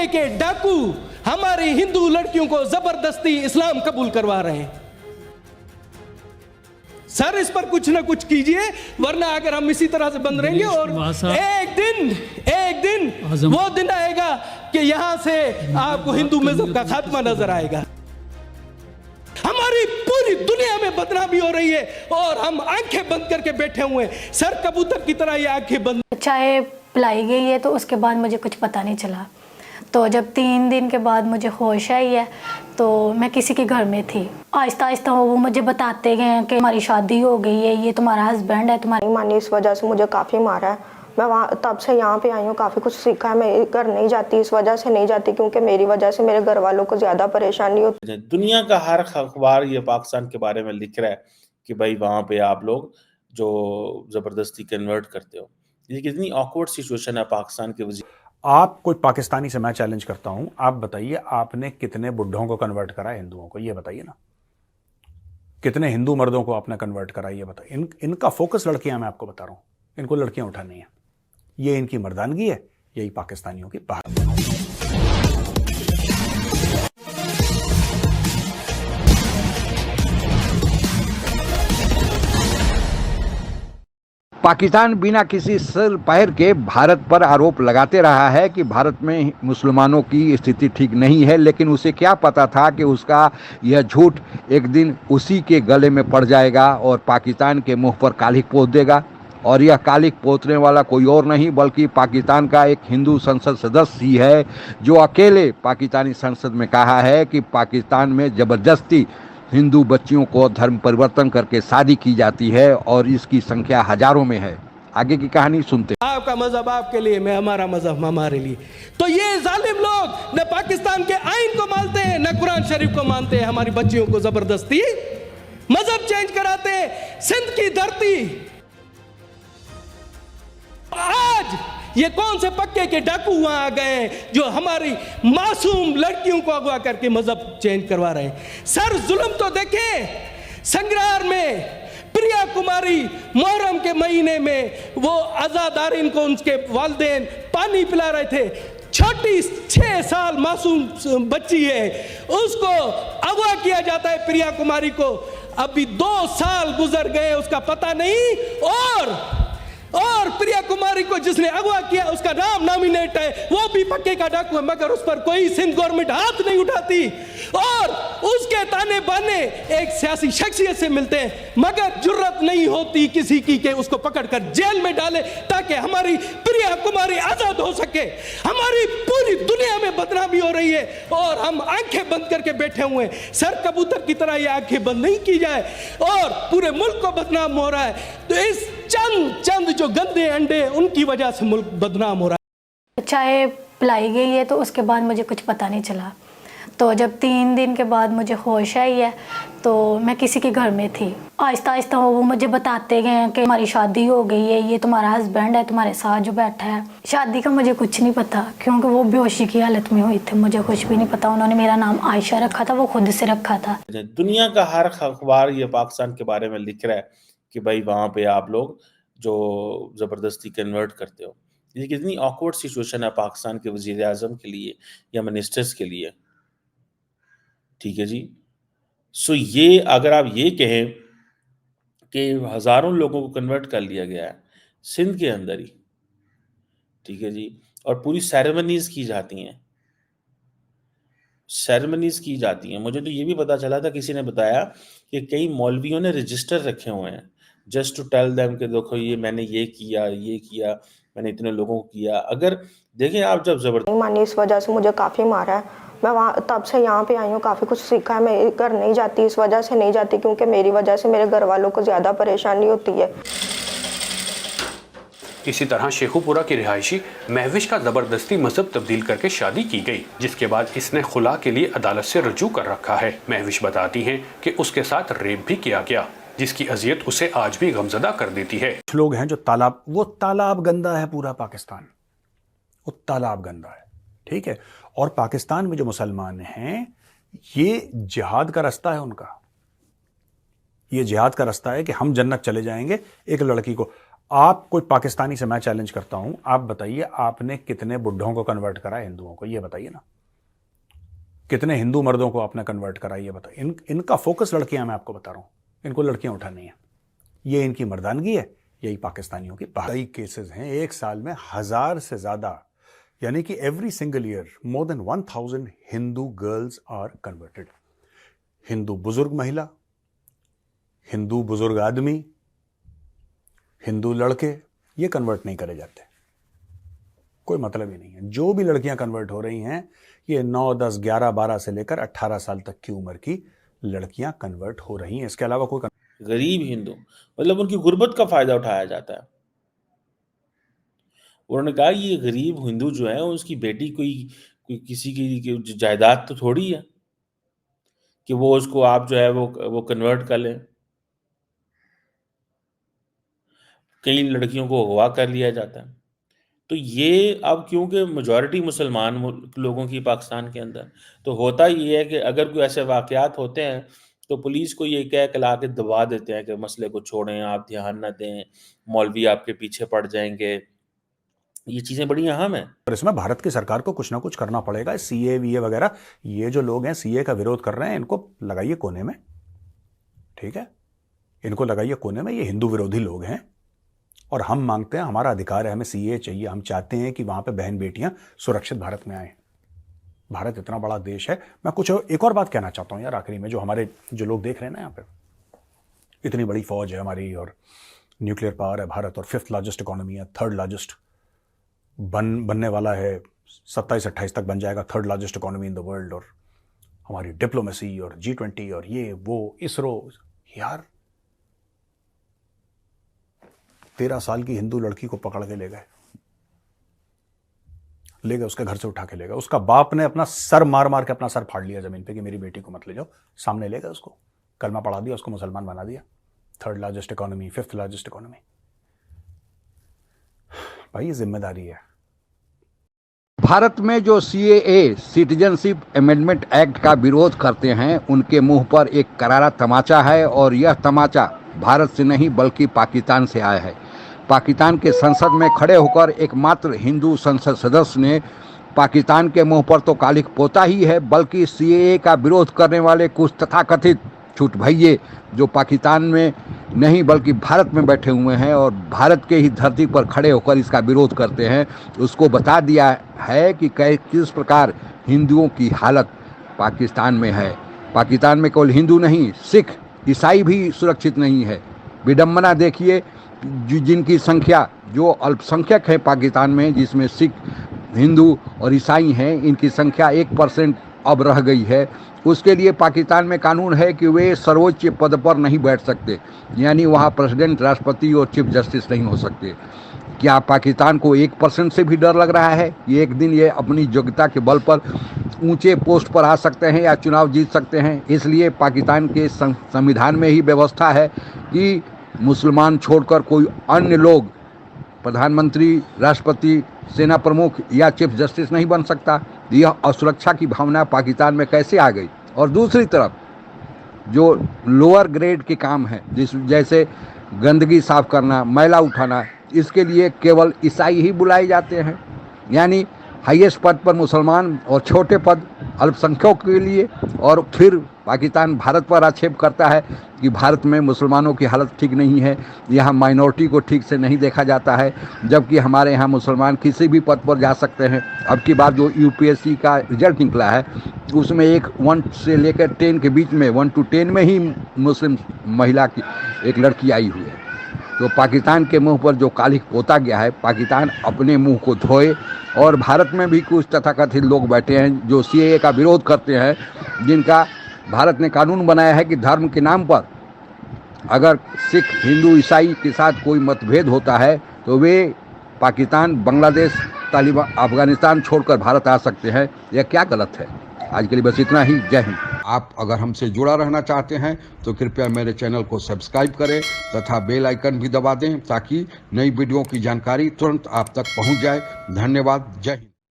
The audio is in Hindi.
पक्के के डाकू हमारी हिंदू लड़कियों को जबरदस्ती इस्लाम कबूल करवा रहे हैं। सर इस पर कुछ ना कुछ कीजिए, वरना अगर हम इसी तरह से बंद रहेंगे और एक दिन वो दिन आएगा कि यहां से आपको हिंदू मजहब का खात्मा नजर आएगा। हमारी पूरी दुनिया में बदनामी हो रही है और हम आंखें बंद करके बैठे हुए हैं। सर कबूतर की तरह ये आंखें बंद। चाय पिलाई गई है तो उसके बाद मुझे कुछ पता नहीं चला। तो जब 3 दिन के बाद मुझे होश आई है तो मैं किसी के घर में थी। आहिस्ता आहिस्ता वो मुझे बताते गए कि हमारी शादी हो गई है, ये तुम्हारा हस्बैंड है। तुम्हारी माँ ने इस वजह से मुझे काफ़ी मारा है। मैं वहाँ तब से यहाँ पे आई हूँ, काफ़ी कुछ सीखा है। मैं घर नहीं जाती, इस वजह से नहीं जाती क्योंकि मेरी वजह से मेरे घर वालों को ज़्यादा परेशानी होती। दुनिया का हर अखबार ये पाकिस्तान के बारे में लिख रहा है कि भाई वहाँ पे आप लोग जो ज़बरदस्ती कन्वर्ट करते हो। ये कितनी ऑकवर्ड सिचुएशन है पाकिस्तान के वजीर। आप कोई पाकिस्तानी से मैं चैलेंज करता हूं, आप बताइए आपने कितने बुढ़ों को कन्वर्ट करा है हिंदुओं को, ये बताइए ना। कितने हिंदू मर्दों को आपने कन्वर्ट करा, ये बताइए। इनका फोकस लड़कियां, मैं आपको बता रहा हूं, इनको लड़कियां उठानी है। ये इनकी मर्दानगी है, यही पाकिस्तानियों की बात। पाकिस्तान बिना किसी सर पैर के भारत पर आरोप लगाते रहा है कि भारत में मुसलमानों की स्थिति ठीक नहीं है, लेकिन उसे क्या पता था कि उसका यह झूठ एक दिन उसी के गले में पड़ जाएगा और पाकिस्तान के मुंह पर कालिक पोत देगा। और यह कालिक पोतने वाला कोई और नहीं बल्कि पाकिस्तान का एक हिंदू संसद सदस्य ही है, जो अकेले पाकिस्तानी संसद में कहा है कि पाकिस्तान में ज़बरदस्ती हिंदू बच्चियों को धर्म परिवर्तन करके शादी की जाती है और इसकी संख्या हजारों में है। आगे की कहानी सुनते हैं। आपका मजहब आपके लिए, मैं हमारा मजहब हमारे लिए। तो ये जालिम लोग न पाकिस्तान के आइन को मानते हैं न कुरान शरीफ को मानते हैं। हमारी बच्चियों को जबरदस्ती मजहब चेंज कराते हैं। सिंध की धरती आज ये कौन से पक्के के डाकू वहां आ गए हैं जो हमारी मासूम लड़कियों को अगवा करके मजहब चेंज करवा रहे हैं। सर जुल्म तो देखें, संग्रार में प्रिया कुमारी मुहर्रम के महीने में वो आजादारिन को उनके वालिदैन पानी पिला रहे थे। छोटी 6 साल मासूम बच्ची है, उसको अगवा किया जाता है प्रिया कुमारी को। अभी 2 साल गुजर गए, उसका पता नहीं। और प्रिया कुमारी को जिसने अगवा किया उसका नाम नॉमिनेट है, वो भी पक्के का डाकू है, मगर उस पर कोई सिंध गवर्नमेंट हाथ नहीं उठाती। और उसके ताने बाने एक सियासी शख्सियत से मिलते हैं, मगर जुर्रत नहीं होती किसी की कि उसको पकड़कर जेल में डाले ताकि हमारी प्रिया कुमारी आजाद हो सके। हमारी पूरी दुनिया में बदनामी हो रही है और हम आंखें बंद करके बैठे हुए हैं। सर कबूतर की तरह ये आंखें बंद नहीं की जाए और पूरे मुल्क को बदनाम हो रहा है। तो इस चंद जो गंदे अंडे उनकी वजह से मुल्क बदनाम हो रहा है। चाय पिलाई गई है तो उसके बाद मुझे कुछ पता नहीं चला। तो जब 3 दिन के बाद मुझे होश आई है तो मैं किसी के घर में थी। आहिस्ता आहिस्ता वो मुझे बताते गए कि हमारी शादी हो गई है, ये तुम्हारा हस्बैंड है तुम्हारे साथ जो बैठा है। शादी का मुझे कुछ नहीं पता क्योंकि वो बेहोशी की हालत में हुई थी, मुझे कुछ भी नहीं पता। उन्होंने मेरा नाम आयशा रखा था, वो खुद से रखा था। दुनिया का हर अखबार ये पाकिस्तान के बारे में लिख रहा है कि भाई वहाँ पे आप लोग जो ज़बरदस्ती कन्वर्ट करते हो। ये कितनी ऑकवर्ड सिचुएशन है पाकिस्तान के वज़ीर आज़म के लिए या मिनिस्टर्स के लिए। ठीक है जी। सो ये अगर आप ये कहें कि हज़ारों लोगों को कन्वर्ट कर लिया गया है सिंध के अंदर ही, ठीक है जी, और पूरी सेरेमनीज़ की जाती हैं, मुझे तो ये भी पता चला था, किसी ने बताया कि कई मौलवियों ने रजिस्टर रखे हुए हैं जस्ट टू टेल देम कि देखो ये मैंने ये किया, मैंने इतने लोगों को किया। अगर देखें आप जब जबरदस्ती माँ ने इस वजह से मुझे काफ़ी मारा है। मैं वहाँ तब से यहाँ पे आई हूँ, काफ़ी कुछ सीखा है। मैं घर नहीं जाती, इस वजह से नहीं जाती क्योंकि मेरी वजह से मेरे घर वालों को ज़्यादा परेशानी होती है। इसी तरह शेखुपुरा की रिहायशी महविश का जबरदस्ती मजहब तब्दील करके शादी की गई, जिसके बाद इसने खुला के लिए अदालत से रजू कर रखा है। महविश बताती हैं कि उसके साथ रेप भी किया गया, जिसकी अजियत उसे आज भी गमजदा कर देती है। कुछ लोग हैं जो तालाब गंदा है, पूरा पाकिस्तान वो तालाब गंदा है, ठीक है। और पाकिस्तान में जो मुसलमान हैं, ये जिहाद का रास्ता है उनका। ये जिहाद का रास्ता है कि हम जन्नत चले जाएंगे एक लड़की को। आप कोई पाकिस्तानी से मैं चैलेंज करता हूं, आप बताइए आपने कितने बुढ़ों को कन्वर्ट करा है हिंदुओं को, ये बताइए ना। कितने हिंदू मर्दों को आपने कन्वर्ट करा, ये बताइए। इनका फोकस लड़कियां, मैं आपको बता रहा हूं, इनको लड़कियां उठानी है, ये इनकी मर्दानगी है। यही पाकिस्तानियों की कई केसेस हैं, एक साल में 1000 से ज्यादा, यानी कि every single year more than 1000 Hindu girls are converted. Hindu बुजुर्ग महिला, हिंदू बुजुर्ग आदमी, हिंदू लड़के, ये कन्वर्ट नहीं करे जाते, कोई मतलब ही नहीं है। जो भी लड़कियां कन्वर्ट हो रही हैं, ये 9, 10, 11, 12 से लेकर 18 साल तक की उम्र की लड़कियां कन्वर्ट हो रही हैं। इसके अलावा कोई गरीब हिंदू, मतलब उनकी गुर्बत का फायदा उठाया जाता है। उन्होंने कहा ये गरीब हिंदू जो है, उसकी बेटी कोई किसी की जायदाद तो थोड़ी है कि वो उसको आप जो है वो कन्वर्ट कर लें। कई लड़कियों को अगवा कर लिया जाता है। तो ये अब क्योंकि मेजॉरिटी मुसलमान लोगों की पाकिस्तान के अंदर, तो होता ये है कि अगर कोई ऐसे वाक़यात होते हैं तो पुलिस को ये कह के के दबा देते हैं कि मसले को छोड़ें, आप ध्यान ना दें, मौलवी आपके पीछे पड़ जाएंगे। ये चीज़ें बड़ी अहम हैं। और इसमें भारत की सरकार को कुछ ना कुछ करना पड़ेगा। सीए वीए वगैरह, ये जो लोग हैं सीए का विरोध कर रहे हैं, इनको लगाइए कोने में, ठीक है, इनको लगाइए कोने में। ये हिंदू विरोधी लोग हैं और हम मांगते हैं, हमारा अधिकार है, हमें सीए चाहिए। हम चाहते हैं कि वहां पे बहन बेटियां सुरक्षित भारत में आए। भारत इतना बड़ा देश है। मैं कुछ एक और बात कहना चाहता हूं यार आखिरी में, जो लोग देख रहे हैं ना, यहाँ पे इतनी बड़ी फौज है हमारी और न्यूक्लियर पावर है भारत और 5th लार्जेस्ट इकोनॉमी है, 3rd लार्जेस्ट बनने वाला है, 27-28 तक बन जाएगा 3rd largest economy in the world. और हमारी डिप्लोमेसी और G20 और ये वो इसरो, यार 13 साल की हिंदू लड़की को पकड़ के ले गए, उसके घर से उठा के ले गए। उसका बाप ने अपना सर मार मार के अपना सर फाड़ लिया जमीन पे कि मेरी बेटी को मत ले जाओ। सामने ले गए उसको, कलमा पढ़ा दिया, उसको मुसलमान बना दिया। 3rd largest economy, 5th largest economy. भाई ये जिम्मेदारी है। भारत में जो CAA सिटीजनशिप अमेंडमेंट एक्ट का विरोध करते हैं, उनके मुंह पर एक करारा तमाचा है और यह तमाचा भारत से नहीं बल्कि पाकिस्तान से आया है। पाकिस्तान के संसद में खड़े होकर एकमात्र हिंदू संसद सदस्य ने पाकिस्तान के मुंह पर तो कालिख पोता ही है, बल्कि CAA का विरोध करने वाले कुछ तथाकथित छूट भैये जो पाकिस्तान में नहीं बल्कि भारत में बैठे हुए हैं और भारत के ही धरती पर खड़े होकर इसका विरोध करते हैं, उसको बता दिया है कि किस प्रकार हिंदुओं की हालत पाकिस्तान में है। पाकिस्तान में केवल हिंदू नहीं, सिख ईसाई भी सुरक्षित नहीं है। विडंबना देखिए, जिनकी संख्या जो अल्पसंख्यक है पाकिस्तान में, जिसमें सिख, हिंदू और ईसाई हैं, इनकी संख्या 1% अब रह गई है। उसके लिए पाकिस्तान में कानून है कि वे सर्वोच्च पद पर नहीं बैठ सकते, यानी वहाँ प्रेसिडेंट, राष्ट्रपति और चीफ जस्टिस नहीं हो सकते। क्या पाकिस्तान को 1% से भी डर लग रहा है कि एक दिन ये अपनी योग्यता के बल पर ऊंचे पोस्ट पर आ सकते हैं या चुनाव जीत सकते हैं? इसलिए पाकिस्तान के संविधान में ही व्यवस्था है कि मुसलमान छोड़कर कोई अन्य लोग प्रधानमंत्री, राष्ट्रपति, सेना प्रमुख या चीफ जस्टिस नहीं बन सकता। यह असुरक्षा की भावना पाकिस्तान में कैसे आ गई? और दूसरी तरफ जो लोअर ग्रेड के काम है, जैसे गंदगी साफ करना, मैला उठाना, इसके लिए केवल ईसाई ही बुलाए जाते हैं, यानी हाईएस्ट पद पर मुसलमान और छोटे पद अल्पसंख्यकों के लिए। और फिर पाकिस्तान भारत पर आक्षेप करता है कि भारत में मुसलमानों की हालत ठीक नहीं है, यहाँ माइनॉरिटी को ठीक से नहीं देखा जाता है, जबकि हमारे यहाँ मुसलमान किसी भी पद पर जा सकते हैं। अब की बार जो UPSC का रिजल्ट निकला है, उसमें 1 से लेकर 10 के बीच में, 1 to 10 में ही मुस्लिम महिला की एक लड़की आई हुई है। तो पाकिस्तान के मुंह पर जो कालिख पोता गया है, पाकिस्तान अपने मुंह को धोए। और भारत में भी कुछ तथाकथित लोग बैठे हैं जो CAA का विरोध करते हैं, जिनका भारत ने कानून बनाया है कि धर्म के नाम पर अगर सिख, हिंदू, ईसाई के साथ कोई मतभेद होता है तो वे पाकिस्तान, बांग्लादेश, तालिबान, अफगानिस्तान छोड़कर भारत आ सकते हैं। यह क्या गलत है? आज के लिए बस इतना ही। जय हिंद। आप अगर हमसे जुड़ा रहना चाहते हैं तो कृपया मेरे चैनल को सब्सक्राइब करें तथा बेल आइकन भी दबा दें ताकि नई वीडियो की जानकारी तुरंत आप तक पहुंच जाए। धन्यवाद। जय हिंद।